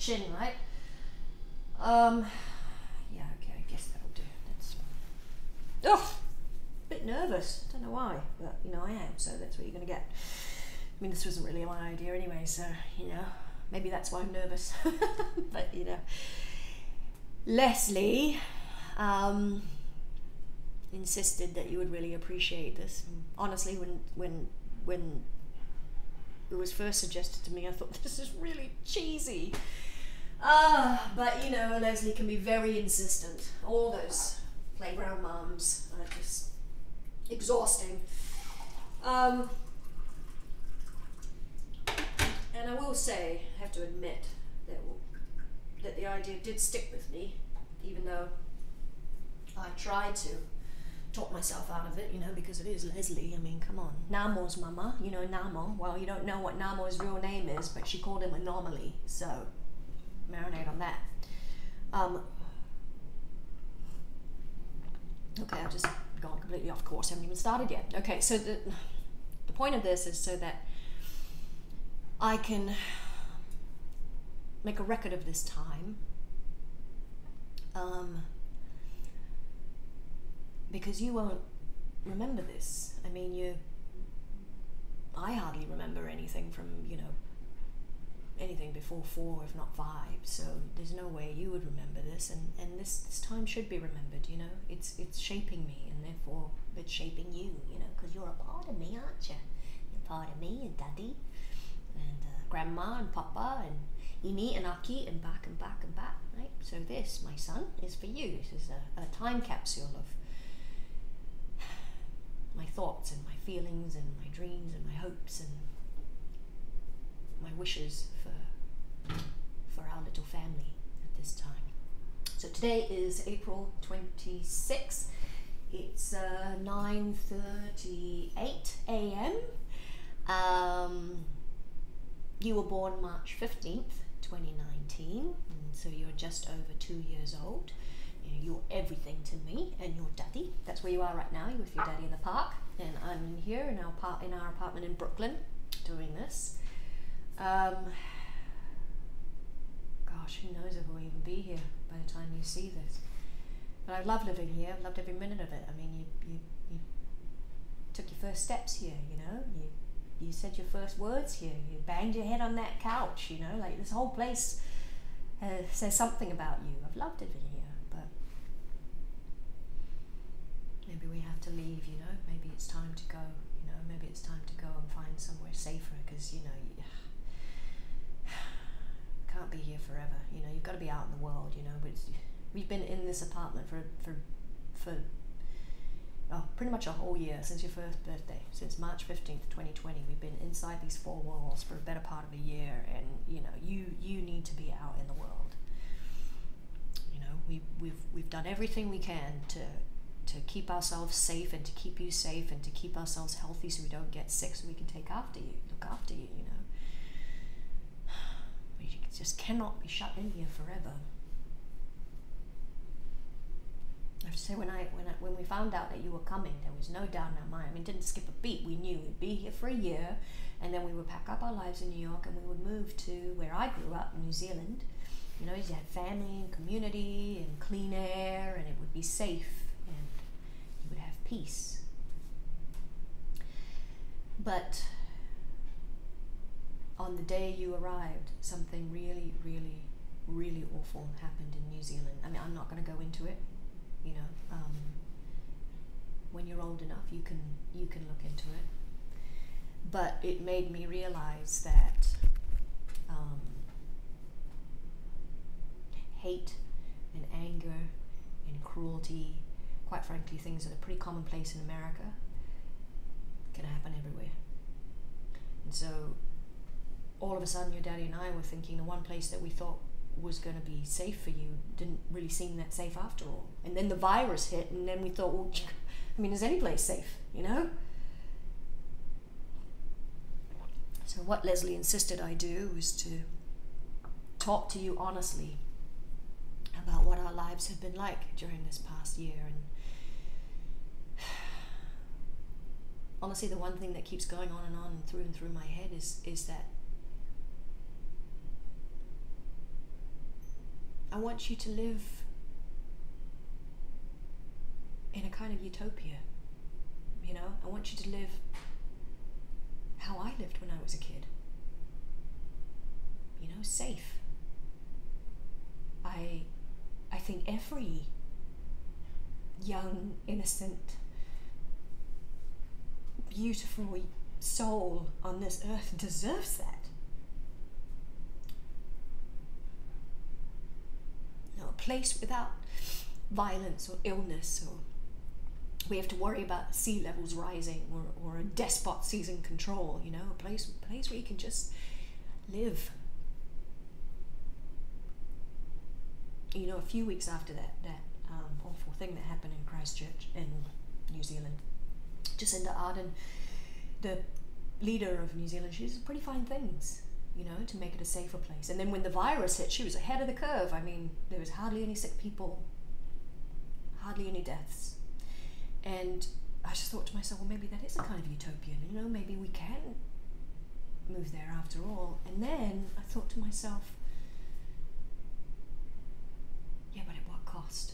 chin, right? Yeah, okay, I guess that'll do. That's. Oh, bit nervous. Don't know why, but you know I am. So that's what you're gonna get. I mean, this wasn't really my idea anyway, so you know, maybe that's why I'm nervous. But you know, Leslie insisted that you would really appreciate this. And honestly, when it was first suggested to me, I thought this is really cheesy. But you know, Leslie can be very insistent. All those playground moms are just exhausting. And I will say, I have to admit that the idea did stick with me, even though I tried to talk myself out of it, you know, because it is Leslie. I mean, come on. Namo's mama, you know, Namo. Well, you don't know what Namo's real name is, but she called him Anomaly, so marinate on that. Okay, I've just gone completely off course. I haven't even started yet. Okay, so the point of this is so that I can make a record of this time, because you won't remember this. I mean, I hardly remember anything from, you know, anything before 4, if not 5, so there's no way you would remember this, and this time should be remembered, you know. It's shaping me, and therefore it's shaping you, you know, because you're a part of me, aren't you? You're part of me, and Daddy, and Grandma, and Papa, and Ini, and Aki, and back, and back, and back, right? So this, my son, is for you. This is a time capsule of my thoughts, and my feelings, and my dreams, and my hopes, and my wishes for our little family at this time. So today is April 26th. It's 9:38 a.m. You were born March 15th, 2019, and so you're just over 2 years old. You're everything to me, and your daddy. That's where you are right now. You're with your daddy in the park, and I'm in here in our apartment in Brooklyn doing this. Gosh, who knows if we'll even be here by the time you see this. But I love living here. I've loved every minute of it. I mean, you took your first steps here, you know. You said your first words here. You banged your head on that couch, you know. Like, this whole place says something about you. I've loved living here, but maybe we have to leave, you know. Maybe it's time to go, you know. Maybe it's time to go and find somewhere safer, because, you know, can't be here forever, you know. You've got to be out in the world, you know. But we've been in this apartment for pretty much a whole year, since your first birthday, since March 15th, 2020. We've been inside these 4 walls for a better part of a year, and you know, you need to be out in the world. You know, we've done everything we can to keep ourselves safe, and to keep you safe, and to keep ourselves healthy, so we don't get sick, so we can look after you, you know. You just cannot be shut in here forever. I have to say, when we found out that you were coming, there was no doubt in our mind. I mean, didn't skip a beat. We knew we'd be here for a year, and then we would pack up our lives in New York, and we would move to where I grew up, New Zealand. You know, you had family and community and clean air, and it would be safe, and you would have peace. But on the day you arrived, something really, really, really awful happened in New Zealand. I mean, I'm not going to go into it, you know. When you're old enough, you can look into it. But it made me realize that hate and anger and cruelty, quite frankly, things that are pretty commonplace in America, can happen everywhere. And so all of a sudden, your daddy and I were thinking the one place that we thought was going to be safe for you didn't really seem that safe after all. And then the virus hit, and then we thought, well, I mean, is any place safe, you know? So what Leslie insisted I do was to talk to you honestly about what our lives have been like during this past year. And honestly, the one thing that keeps going on and through my head is that I want you to live in a kind of utopia. You know, I want you to live how I lived when I was a kid. You know, safe. I think every young, innocent, beautiful soul on this earth deserves that. You know, a place without violence or illness, or we have to worry about sea levels rising, or a despot seizing control. You know, a place where you can just live. You know, a few weeks after that awful thing that happened in Christchurch in New Zealand, Jacinda Ardern, the leader of New Zealand, she did pretty fine things, you know, to make it a safer place. And then when the virus hit, she was ahead of the curve. I mean, there was hardly any sick people, hardly any deaths. And I just thought to myself, well, maybe that is a kind of utopian, you know, maybe we can move there after all. And then I thought to myself, yeah, but at what cost?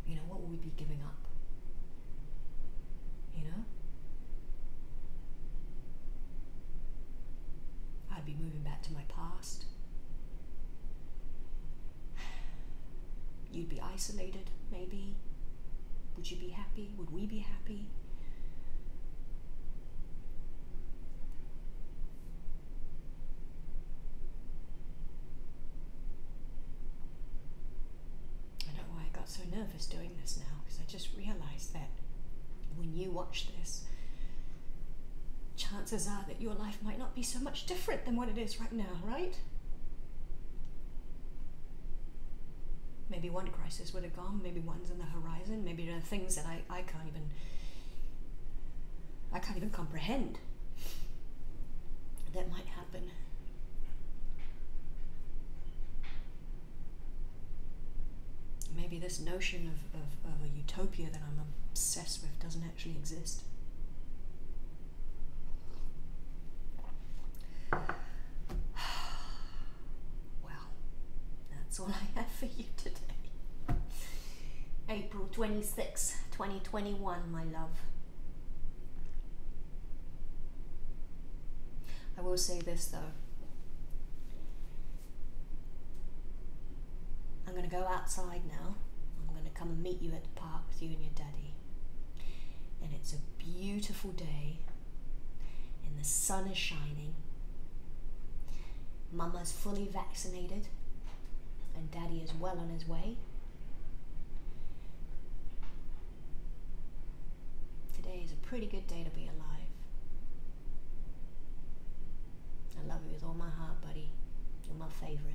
You know, what will we be giving up? You know? I'd be moving back to my past. You'd be isolated, maybe. Would you be happy? Would we be happy? So nervous doing this now, because I just realized that when you watch this, chances are that your life might not be so much different than what it is right now, right? Maybe one crisis would have gone, maybe one's on the horizon, maybe there are things that I can't even comprehend that might happen. Maybe this notion of a utopia that I'm obsessed with doesn't actually exist. Well, that's all I have for you today. April 26, 2021, my love. I will say this though. I'm going to go outside now. I'm going to come and meet you at the park with you and your daddy. And it's a beautiful day. And the sun is shining. Mama's fully vaccinated. And daddy is well on his way. Today is a pretty good day to be alive. I love you with all my heart, buddy. You're my favorite.